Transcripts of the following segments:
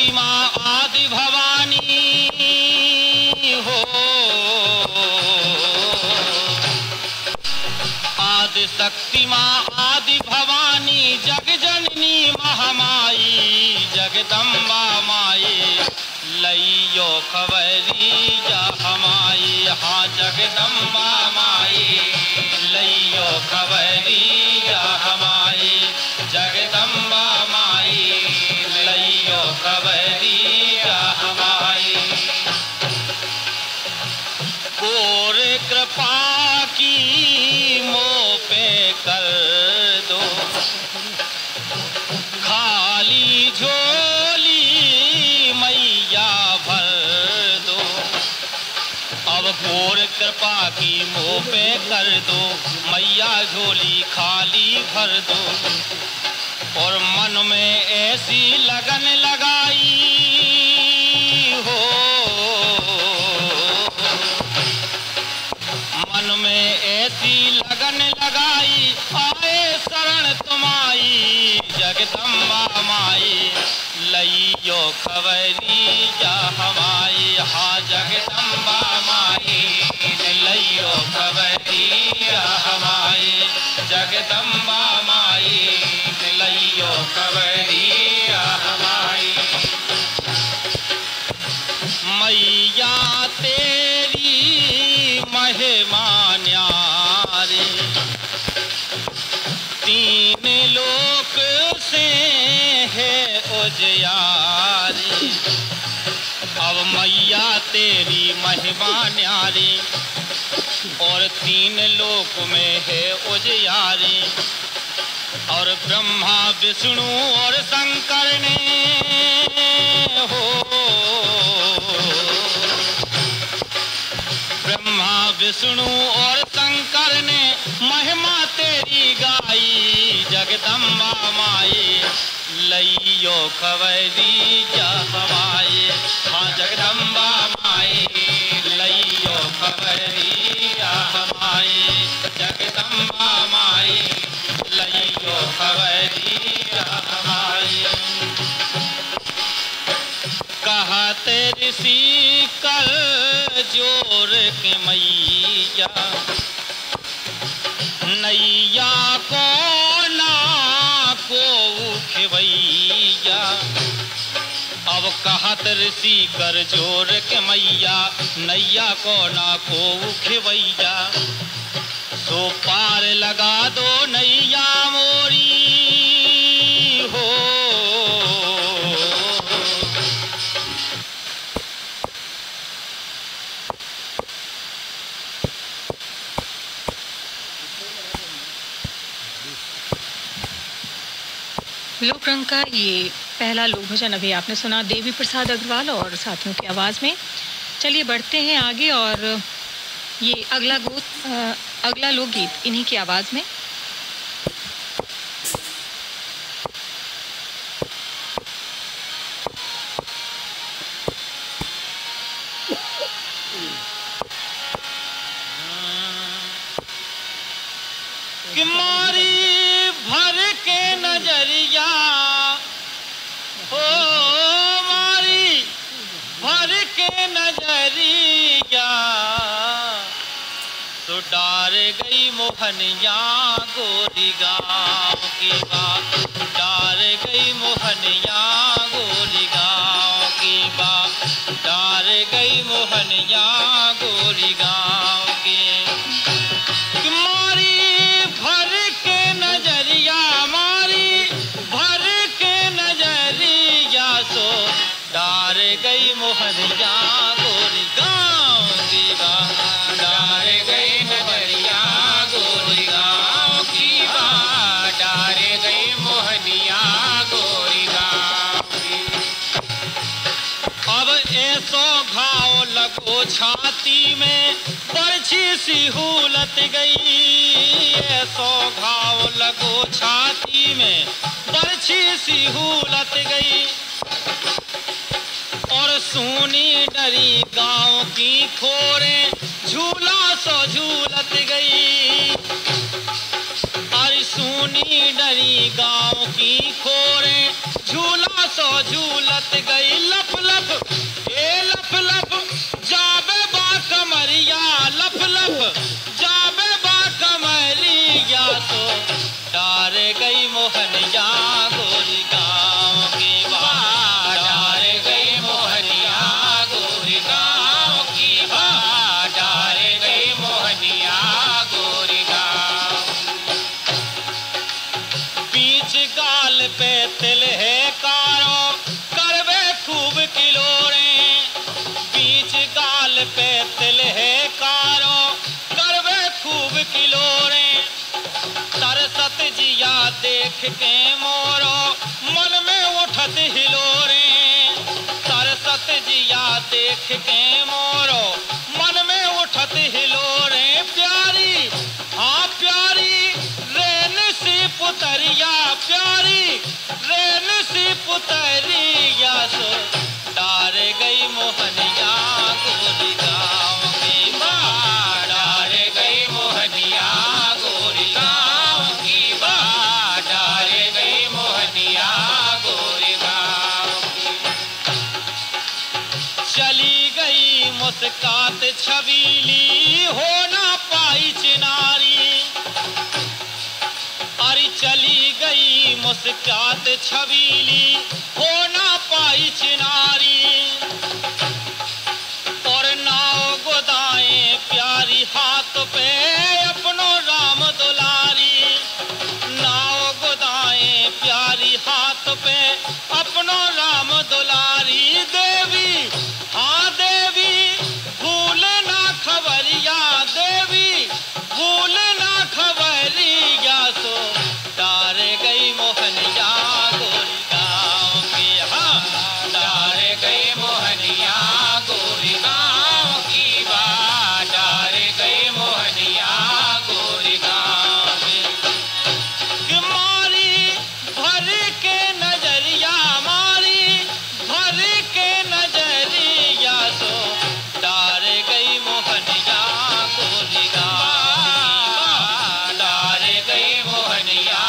शक्ति माँ आदि भवानी हो, आदि शक्ति माँ आदि भवानी, जग जननी महामाई, जगदम्बा माई, लइयो खबरी जा हमाई। हाँ जगदम्बा माई, लइयो खबरी जा हमाई, जगदम्बा माई, लइयो खबरी जा हमाई। और कृपा की मोह पे कर दो, खाली झोली मैया भर दो। अब घोर कृपा की मोह पे कर दो, मैया झोली खाली भर दो। और मन में ऐसी लगन लगाई हो, मन में ऐसी लगन लगाई, आए शरण तुम्हारी जगदम्बा माई, लइयो खबरी जा हमाई। हाँ जगदम्बा माई, लइयो खबरी जा हमाई, जगदम्बा माई, लइयो खबरी जा हमाई। मैया तेरी महिमा न्यारी, तीन लोक से है उजियारी। अब मैया तेरी महिमा न्यारी, और तीन लोक में है उजियारी। और ब्रह्मा विष्णु और शंकर ने हो, ब्रह्मा विष्णु और शंकर ने महिमा तेरी गाई, जगदम्बा माई, लइयो खबरी जा हमाई। हाँ जगदम्बा माई, लइयो खबरी जा हमाई, जगदम्बा माई, लइयो खबरी जा हमाई। कहते ऋषि कर जोर के मैया, नैया को ना को खेवैया। अब कहत ऋषि कर जोर के मैया, नैया को ना को खेवैया। सो पार लगा दो नैया मोरी हो, लोक रंग का ये पहला लोक भजन अभी आपने सुना देवी प्रसाद अग्रवाल और साथियों की आवाज़ में। चलिए बढ़ते हैं आगे, और ये अगला लोकगीत इन्हीं की आवाज़ में। कि मारी भर के नजरिया हो, मारी भर के नजरिया, तो डार गई मोहनिया गोरी गाँव की बात, डार गई मोहनिया गोरी गाँव की बात, डार गई मोहनिया गोरी गाँव की। मारी भर के नजरिया, मारी भर के नजरिया, सो डार गई मोहनिया गोरी गाँव की बात, डार गई नजरिया गोरी गाँव की बात, डार गई मोहनिया गोरी गाँव की। अब ऐसो घाव लगो छाती में, बरछी सी हुलत गई, ऐसो घाव लगो छाती में, बरछी सी हुलत गई। और सूनी डरी गाँव की खोरें, झूला सो झूलत गई। और सूनी डरी गाँव की खोरें, झूला सो झूलत गई लप लप ए लप लप जाबे बा कमरिया लप लप जाबे बा कमरिया सो डार गई मोहनिया गोरी गाँव की बा डार गई मोहनिया गोरी गाँव की बा डार गई मोहनिया गोरी गाँव बीच गाल पे तिल है कारो करवे खूब किलोरे बीच गाल पे तिल है कारो करवे खूब किलोरे तरसत जिया देख के मोरो मन में उठत हिलोरे तरसत जिया देख के मोरो मन में उठत हिलोरे प्यारी हाँ प्यारी रेन सी पुतरिया प्यारी रेन सी पुतरिया सो डार गई मोहनिया गोरी गाँव की बा डार गई मोहनिया गोरी गाँव की बा डार गई मोहनिया गोरी गाँव की चली गई मुस्कात छबीली हो ना पाई चिनारी अरे चली गई मुस्कात छबीली हो ना पाई चिनारी और नाव गोदाएं प्यारी हाथ पे अपनो राम दुलारी नाव गोदाएं प्यारी हाथ पे अपनो राम दुलारी देवी हाँ देवी भूल ना खबरिया देवी भूल ना खबरिया सो डार गई मोहनिया गोरी गाँव की हाँ डार गई मोहनिया गोरी गाँव की बा डार गई मोहनिया गोरी गाँव की मारी भर के नजरिया मारी भर के नजरिया सो डार गई मोहनिया गोरी गाँव डार गई मोहनिया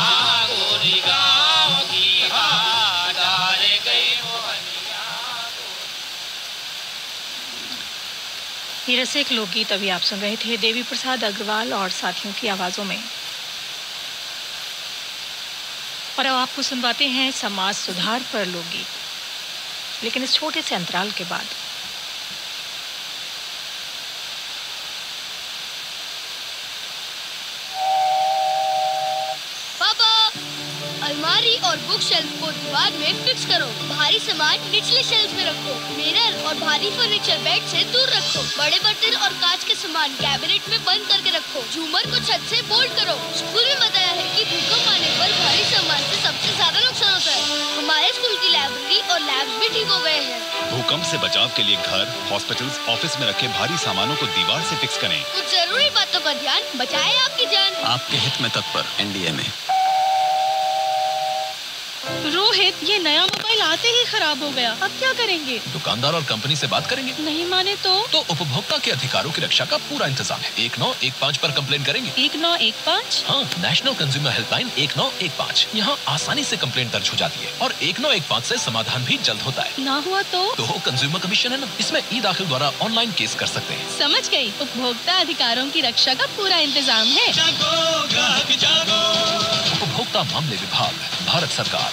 गोरी गाँव की हाँ डार गई मोहनिया ये रसिक लोकगीत अभी आप सुन रहे थे देवी प्रसाद अग्रवाल और साथियों की आवाजों में। और अब आपको सुनवाते हैं समाज सुधार पर लोकगीत, लेकिन इस छोटे से अंतराल के बाद। पापा, अलमारी और बुक शेल्फ को दीवार में फिक्स करो। भारी सामान निचले शेल्फ में रखो। मिरर और भारी फर्नीचर बेड से दूर रखो। बड़े बर्तन और कांच के सामान कैबिनेट में बंद करके रखो। झूमर को छत से बोल्ट करो। स्कूल में बताया है कि भूकंप आने पर भारी सामान से सबसे ज्यादा नुकसान होता है। हमारे स्कूल की लाइब्रेरी और लैब भी ठीक हो गए हैं। भूकंप से बचाव के लिए घर, हॉस्पिटल्स, ऑफिस में रखे भारी सामानों को दीवार से फिक्स करें। कुछ जरूरी बातों का ध्यान, बचाए आपकी जान। आपके हित में तत्पर एनडीए में। रोहित, ये नया मोबाइल आते ही खराब हो गया, अब क्या करेंगे? दुकानदार और कंपनी से बात करेंगे। नहीं माने तो उपभोक्ता के अधिकारों की रक्षा का पूरा इंतजाम है। 1915 पर कंप्लेन करेंगे। 1915? हाँ, नेशनल कंज्यूमर हेल्पलाइन 1915। यहाँ आसानी से कंप्लेन दर्ज हो जाती है और 1915 से समाधान भी जल्द होता है। ना हुआ तो कंज्यूमर कमीशन है ना, इसमें ई दाखिल द्वारा ऑनलाइन केस कर सकते हैं। समझ गई, उपभोक्ता अधिकारों की रक्षा का पूरा इंतजाम है। उपभोक्ता मामले विभाग, भारत सरकार।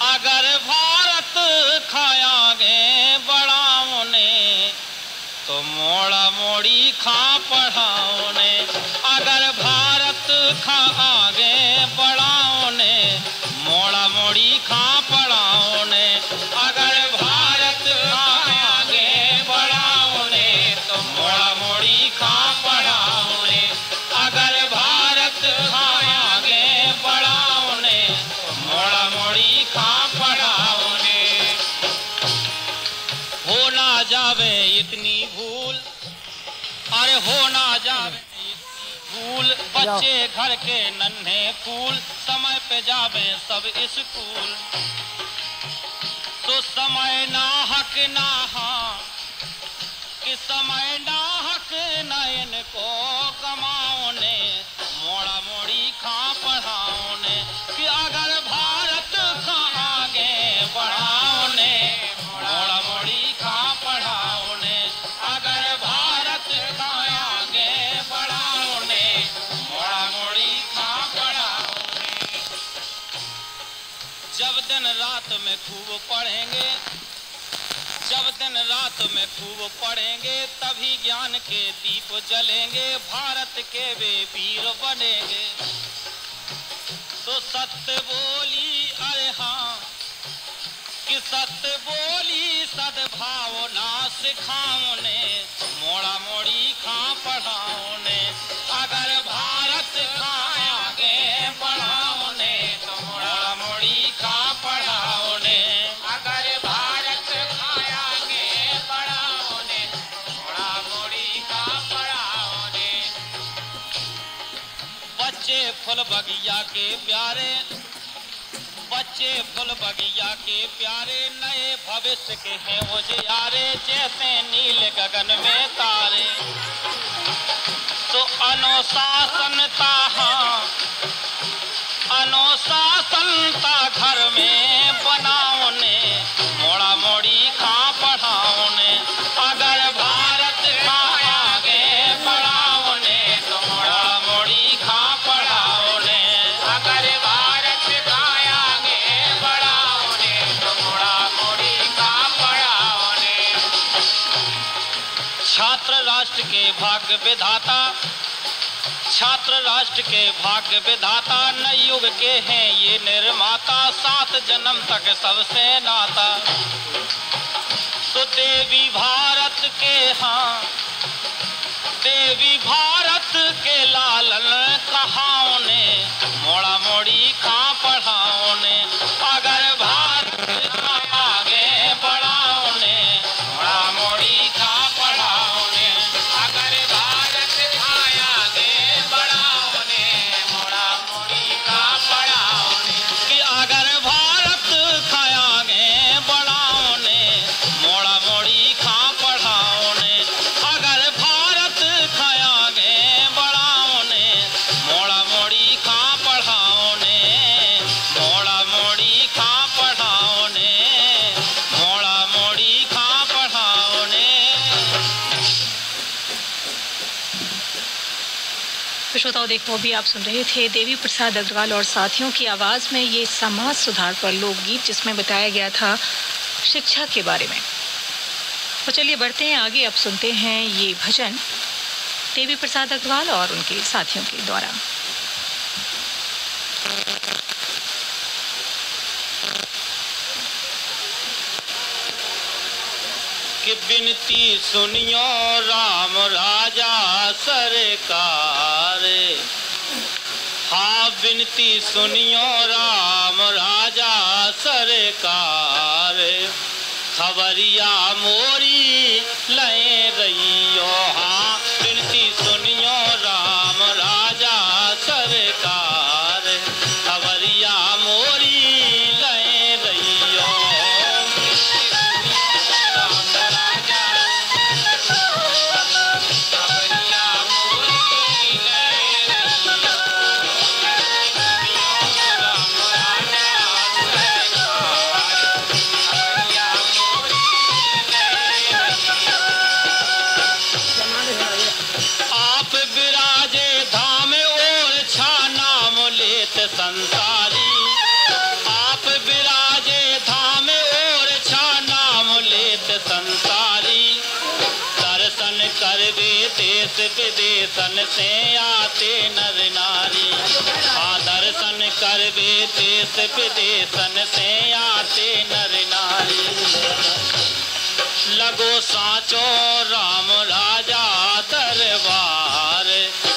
अगर भारत खायागे बड़ाओं ने तो मोड़ा मोड़ी खा पढ़ाओ ने। अगर भारत खागे बड़ाओं ने मोड़ा मोड़ी खा पढ़ाओ ने। अगर भारत खागे बड़ाओं ने तो मोड़ा मोड़ी खा पढ़ाओ ने। अगर भारत खागे बड़ाओं ने तो मोड़ा मोड़ी खा पढ़ाओ ने। हो ना जावे इतनी भूल, अरे हो ना जावे भूल, बच्चे घर के नन्हे फूल समय पे जावे सब स्कूल। तो समय ना हक ना हाँ कि समय ना हक ना जान को गमाओ ने मोड़ा मोड़ी खा पढ़ाओ ने कि अगर भारत का आगे बढ़ाओ ने मोड़ा मोड़ी खा पढ़ाओ ने अगर भारत का आगे बढ़ाओ ने मोड़ा मोड़ी खा पढ़ाओ ने। जब दिन रात में खूब पढ़ेंगे जब दिन रात में खूब पढ़ेंगे तभी ज्ञान के दीप जलेंगे भारत के वे वीर बनेंगे। तो सत्य बोली अरे हाँ कि सत्य बोली सद्भावना सिखाओ ने मोड़ा मोड़ी खा पढ़ाओ ने अगर भारत का आगे बढ़ाओ ने तो मोड़ा मोड़ी खा पढ़ाओ ने अगर भारत का आगे बढ़ाओ ने मोड़ा मोड़ी खा पढ़ाओ ने। बच्चे फूल बगिया के प्यारे बच्चे फूल बगिया के प्यारे नए भविष्य के हैं उजियारे जैसे नील गगन में तारे। तो अनुशासनता हाँ अनुशासनता घर में बनाओ ने मोड़ा मोड़ी खा पढ़ाओ ने अगर भारत का आगे बढ़ाओ ने तो मोड़ा मोड़ी खा पढ़ाओ ने अगर भारत का आगे बढ़ाओ ने तो मोड़ा मोड़ी खा पढ़ाओ ने। छात्र राष्ट्र के भाग्य विधाता छात्र राष्ट्र के भाग्य विधाता नए युग के हैं ये निर्माता 7 जन्म तक सबसे नाता। तो देवी भारत के हाँ देवी भारत के लालन कहाओ ने मोड़ा मोड़ी खा पढ़ाओ ने अगर भारत का आगे बढ़ाओ ने मोड़ा मोड़ी खा पढ़ाओ ने अगर भारत का आगे बढ़ाओ ने मोड़ा मोड़ी खा पढ़ाओ ने कि अगर भारत का आगे बढ़ाओ ने मोड़ा मोड़ी खा पढ़ाओ ने अगर भारत का आगे बढ़ाओ ने मोड़ा मोड़ी खा पढ़ाओ ने मोड़ा मोड़ी खा पढ़ाओ ने मोड़ा मोड़ी खा पढ़ाओ ने। तो श्रोताओं देखो अभी आप सुन रहे थे देवी प्रसाद अग्रवाल और साथियों की आवाज़ में ये समाज सुधार पर लोकगीत जिसमें बताया गया था शिक्षा के बारे में। तो चलिए बढ़ते हैं आगे, अब सुनते हैं ये भजन देवी प्रसाद अग्रवाल और उनके साथियों के द्वारा। कि विनती सुनियो राम राजा सरकार हाँ विनती सुनियो राम राजा सरकार खबरिया मोरी ले रहियो हाँ विनती सुनियो राम राजा सरकार खबरिया मोरी ले रहियो। संसारी आप विराजे धाम और छा नाम लेत संसारी दर्शन करवे देश विदेशन से आते नर नारी हाँ दर्शन करवे देश विदेशन से आते नर नारी। लगो साचो राम राजा दरबार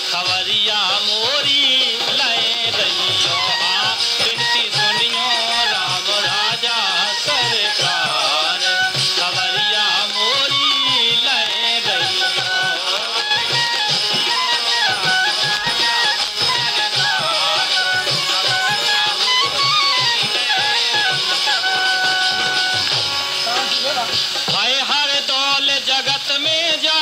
खबरिया मोरी ले रहियो हाँ विनती सुनियो राम राजा सरकार खबरिया मोरी ले रहियो। है हर दौल जगत में जा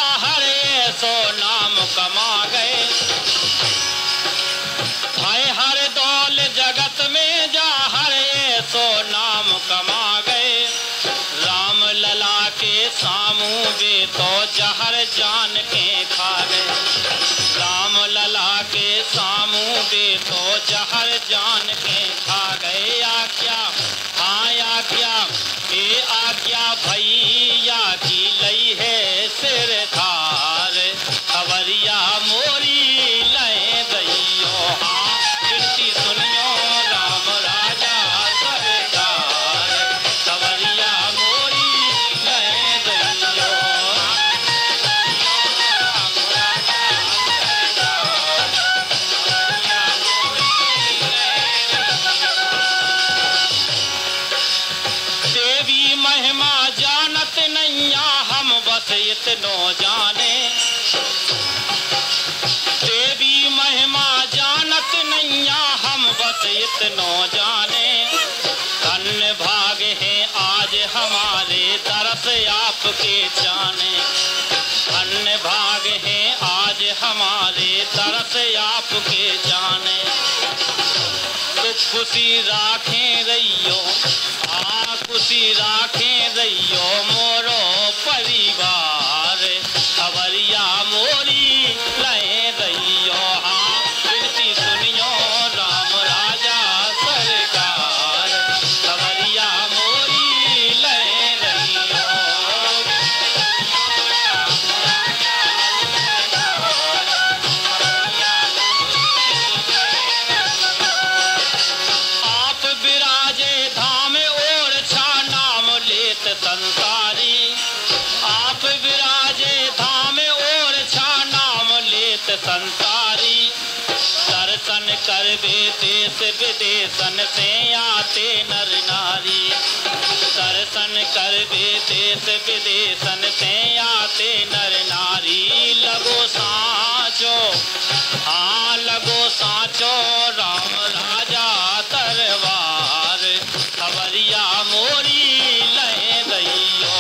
तो जहर जान के खा गए। राम लला के सामू दे तो जहर जान के खा गए। आज्ञा हाँ आज्ञा ए आज्ञा भैया की लई है सिरधार। खबरिया मोरी लय दैयो हाँ गिनती सुनियो राम राजा सरकार। खबरिया मोरी लय दैयो राम राजा सरकार। खबरिया मोरी लय देवी महिमा जानत नैया हम बस इतनो जाने। देवी महिमा जानत नैया हम बस इतनो जाने। धन्य भाग है आज हमारे दरस आपके जाने। धन्य भाग है आज हमारे दरस आपके जाने। तो खुशी राखें रहियो खुशी राखें रहियो मोरो परिवार। खबरिया मोरी लय रहियो हाँ गिनती सुनियो राम राजा सरकार। खबरिया मोरी लय रहियो राम राजा सरकार। खबरिया आप विराजे धाम ओर छा नाम लेत संसारी। आप विराजे धाम ओर छा नाम लेत संसारी। दर्शन करबे देश विदेशन से आते नर नारी। दर्शन करबे देश विदेशन से आते नर नारी। लगो साचो हाँ लगो साचो राम राजा दरबार। खबरिया मोरी लय दैयो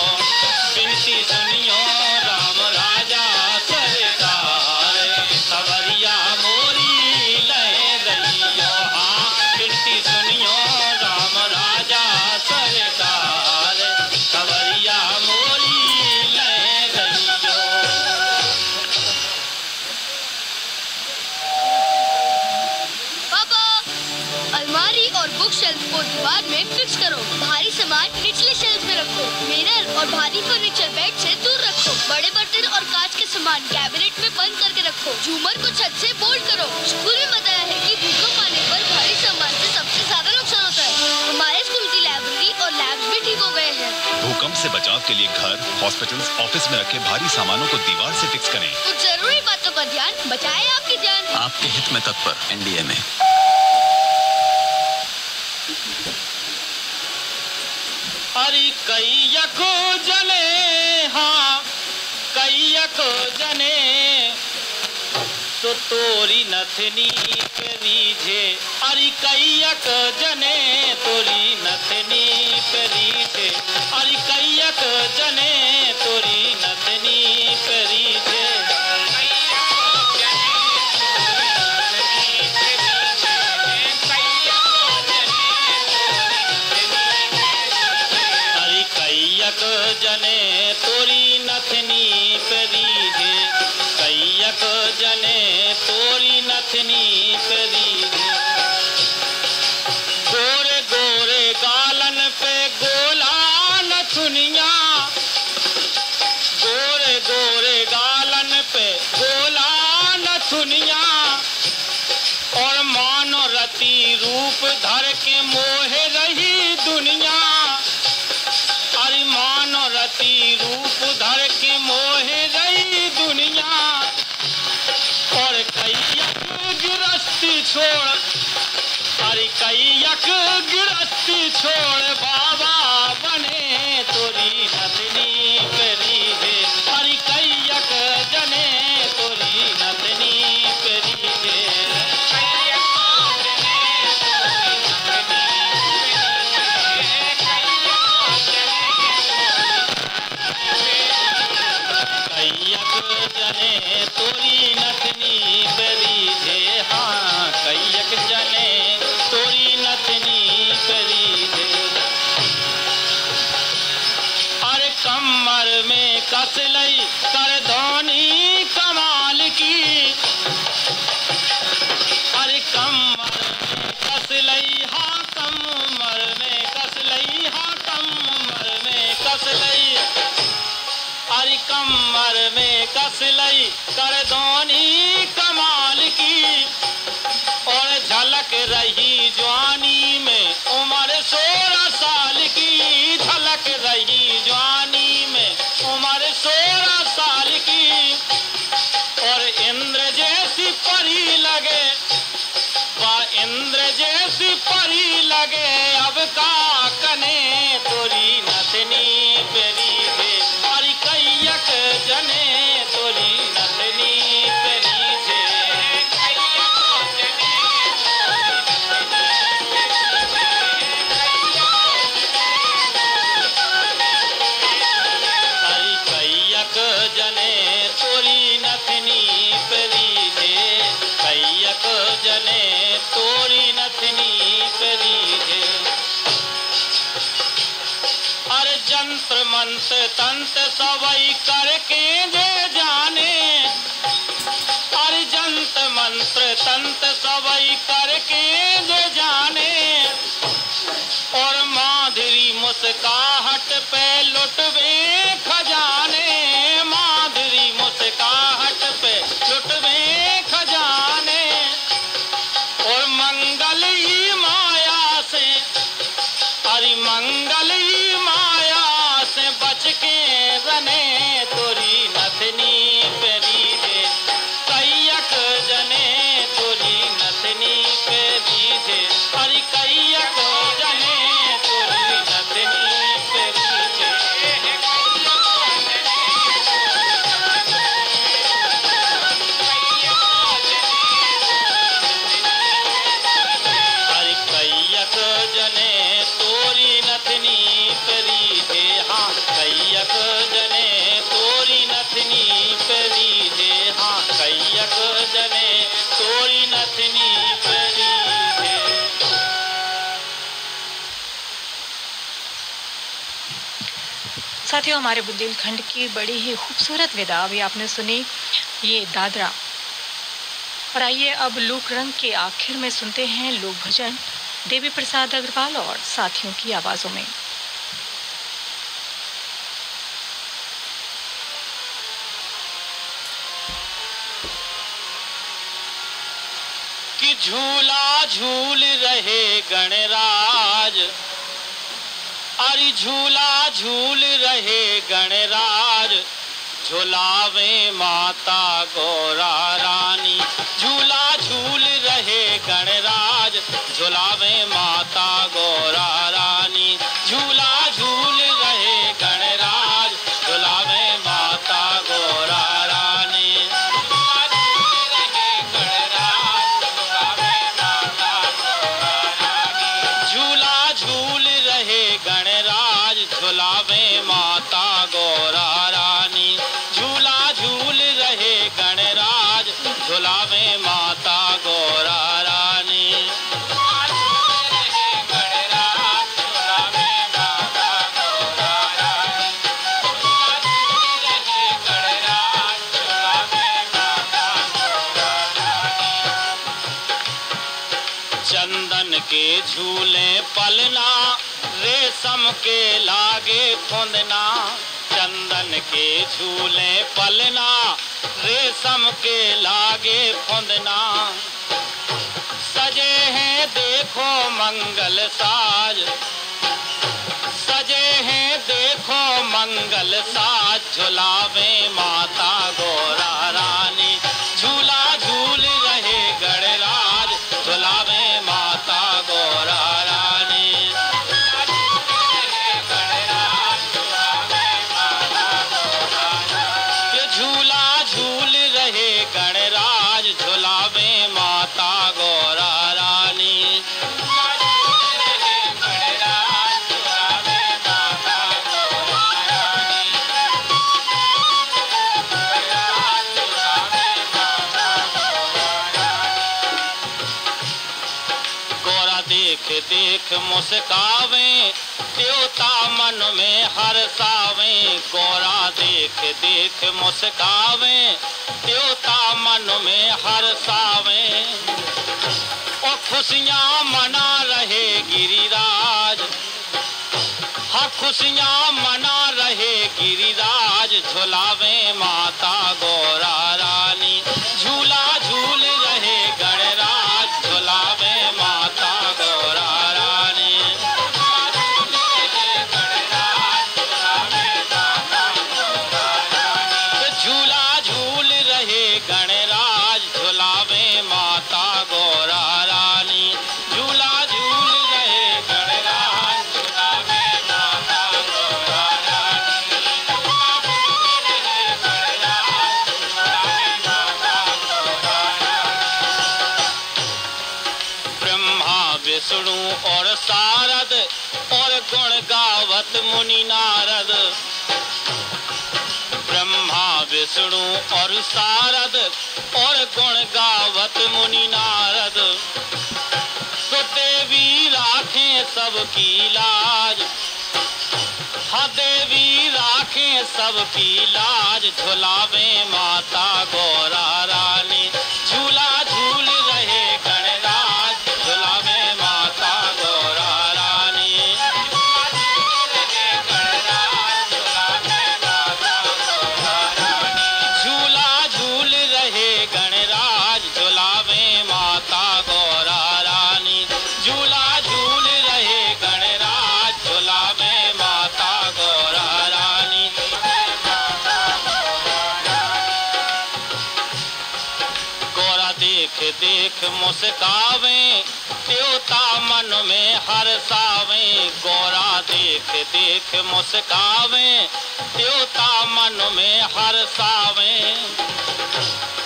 बिनती सुनियो राम राजा सरकार। खबरिया मोरी लय दैयो हाँ बिनती सुनियो राम राजा सरकार। खबरिया मोरी लय दैयो पापा अलमारी और बुक शेल्फ को दीवार में फिक्स करो। भारी सामान निचले शेल्फ में रखो। मिरर और भारी फर्नीचर बेड से दूर रखो। बड़े बर्तन और कांच के सामान कैबिनेट में बंद करके रखो। झूमर को छत से बोल्ड करो। स्कूल में बताया है कि भूकंप आने पर भारी सामान से सबसे ज्यादा नुकसान होता है। हमारे स्कूल की लाइब्रेरी और लैब भी ठीक हो गए हैं। भूकंप से बचाव के लिए घर, हॉस्पिटल्स, ऑफिस में रखे भारी सामानों को दीवार से फिक्स करें। कुछ जरूरी बातों का ध्यान बचाए आपकी जान। आपके हित में तत्पर एनडीए में। अरे कैयक जने हाँ कैयक जने तो तोरी नथनी पे रीझे। अरे कैयक जने तोरी नथनी पे रीझे। अरे कैयक जने तोरी नथनी पे रीझे। कैयक जने तोरी नथनी पे रीझे। कैयक जने तोरी नथनी पे रीझे। गोरे गोरे गालन पे गोला नथुनिया। गोरे गोरे गालन पे गोला नथुनिया। और मानो रति रूप धर के मोहे रही दुनिया। अरे मानो रति रूप धर के मोहे रही दुनिया। और कैयक गिरस्ती छोड़ अरे कैयक गिरस्ती छोड़ बाबा बने तोरी नथनी पे रीझे। अरे कैयक जने तोरी नथनी पे रीझे। जने तोरी नथनी पे रीझे हाँ कैयक जने तोरी नथनी पे रीझे। अरे कमर में कस लई कर धोनी कमाल की, अरे कमर में कस लई, हाँ कमर में कस लई, हाँ कमर में कस लई, अरे कमर में कस लई कर धोनी कमाल की, और झलक रही जवानी में उम्र 16 साल की, झलक रही जवानी में उम्र 16 साल की, और इंद्र जैसी परी लगे, वह इंद्र जैसी परी लगे, अब का कने तोरी नथनी पेरी थे, और कैयक जने तोरी नथनी पेरी थे, जने तोरी नथनी पेरी थे, कैयक जने तोरी नथनी पेरी थे, अरे जंत्र मंत्र तंत्र सबई करके जे जाने, अरे जंत्र मंत्र तंत्र सबई करके जे जाने, और माधुरी मुस्काहट पे लुटवे खजाने, माधुरी मुस्काहट पे लुटवे खजाने, और मंगल ही माया से, अरे मंगल ही माया से बच के रने तोरी नथनी पेरी थे, कैयक जने तोरी नथनी पेरी थे, अरे कैयक जने तोरी नथनी पेरी थे, अरे कैयक जने तोरी नथनी पेरी थे, हाँ कैयक जने तोरी नथनी पेरी थे, हाँ कैयक जने तोरी नथनी पेरी थे। साथियों, हमारे बुंदेलखंड की बड़ी ही खूबसूरत विदा अभी आपने सुनी, ये दादरा। और आइए अब लोक रंग के आखिर में सुनते हैं लोक भजन देवी प्रसाद अग्रवाल और साथियों की आवाजों में। कि झूला झूल रहे गणराज, अरे झूला झूल रहे गणराज, झुलावे माता गौरा रानी, झूला झूल रहे गणराज, झुलावे माता गौरा रानी, झूला झूल रहे गणराज, झुलावे माता गौरा रानी, झूला झूल रहे गणराज, झुलावे माता गौरा रानी, झूला झूल रहे गणराज, झुलावे माता गौरा रानी, चंदन के झूले पलना, रेशम के लागे फुंदना, चंदन के झूले पलना, रेशम के लागे फुंदना, सजे हैं देखो मंगल साज, सजे हैं देखो मंगल साज, झुलावे माता गौरा रानी, झूला झूल रहे गणराज, झुलावे माता गौरा रानी, झूला झूल रहे गणराज, झुलावे माता गौरा रानी, देख देख मुस्कावे, देवता मन में हर्षावे। गौरा देख देख मुस्कावे, देवता मन में हर्षावे। और खुशियाँ मना रहे गिरिराज, हाँ खुशियाँ मना रहे गिरिराज। झुलावे माता गौरा रानी, झूला झूल रहे गणराज। झुलावे माता गौरा रानी, झूला झूल रहे गणराज। झुलावे माता गौरा रानी, झूला झूल रहे गणराज। झुलावे माता गौरा रानी, ब्रह्मा विष्णु और शारद और गुण गावत मुनि नारद। ब्रह्मा विष्णु और शारद और गुण गावत मुनि नारद। तो देवी राखें सबकी लाज, हाँ देवी राखें सबकी लाज। झुलावे माता गौरा रानी, झूला झूल रहे गणराज। झुलावे माता गौरा रानी, झूला झूल रहे गणराज। झुलावे माता गौरा रानी, झूला झूल रहे गणराज। झुलावे माता गौरा रानी, गौरा देख देख मुस्कावे, देवता मन में हर्षावे। गौरा देख देख मुस्कावे, देवता मन में हर्षावे।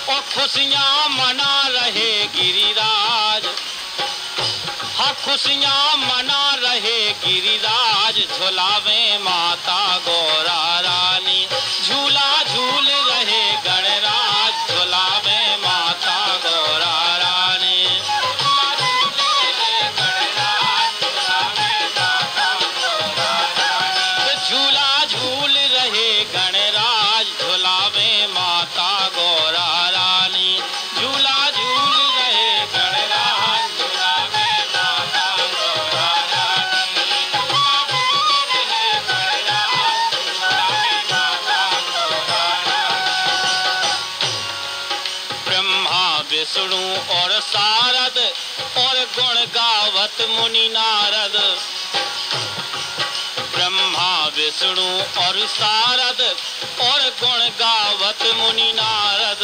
और खुशियाँ मना रहे गिरिराज, हाँ खुशियाँ मना रहे गिरिराज। झुलावे माता गौरा रानी, झूला झूल रहे गणराज। झुलावे माता गौरा रानी, झूला झूल रहे गणराज। झुलावे माता गौरा रानी, झूला झूल रहे गणराज। झुलावे माता गौरा रानी, ब्रह्मा विष्णु और शारद और गुण गावत मुनि नारद। ब्रह्मा विष्णु और शारद और गुण गावत मुनि नारद।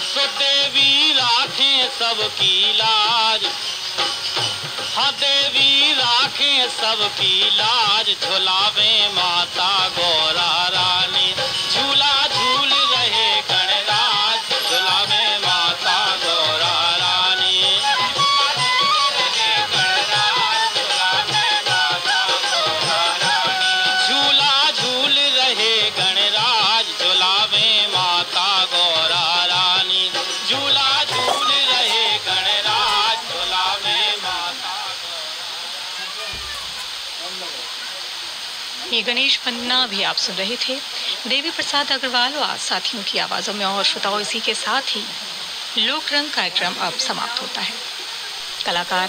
सो देवी राखें सबकी लाज, हाँ देवी राखें सबकी लाज। झुलावे माता गौरा रानी, झूला झूल रहे गणराज। झुलावे माता गौरा रानी, झूला झूल रहे गणराज। झुलावे माता गौरा रानी, झूला झूल रहे गणराज। झुलावे माता। ये गणेश वंदना भी आप सुन रहे थे देवी प्रसाद अग्रवाल और साथियों की आवाज़ों में। और श्रोताओं, इसी के साथ ही लोक रंग कार्यक्रम अब समाप्त होता है। कलाकार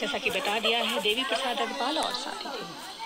जैसा कि बता दिया है देवी प्रसाद अग्रवाल और साथी थे।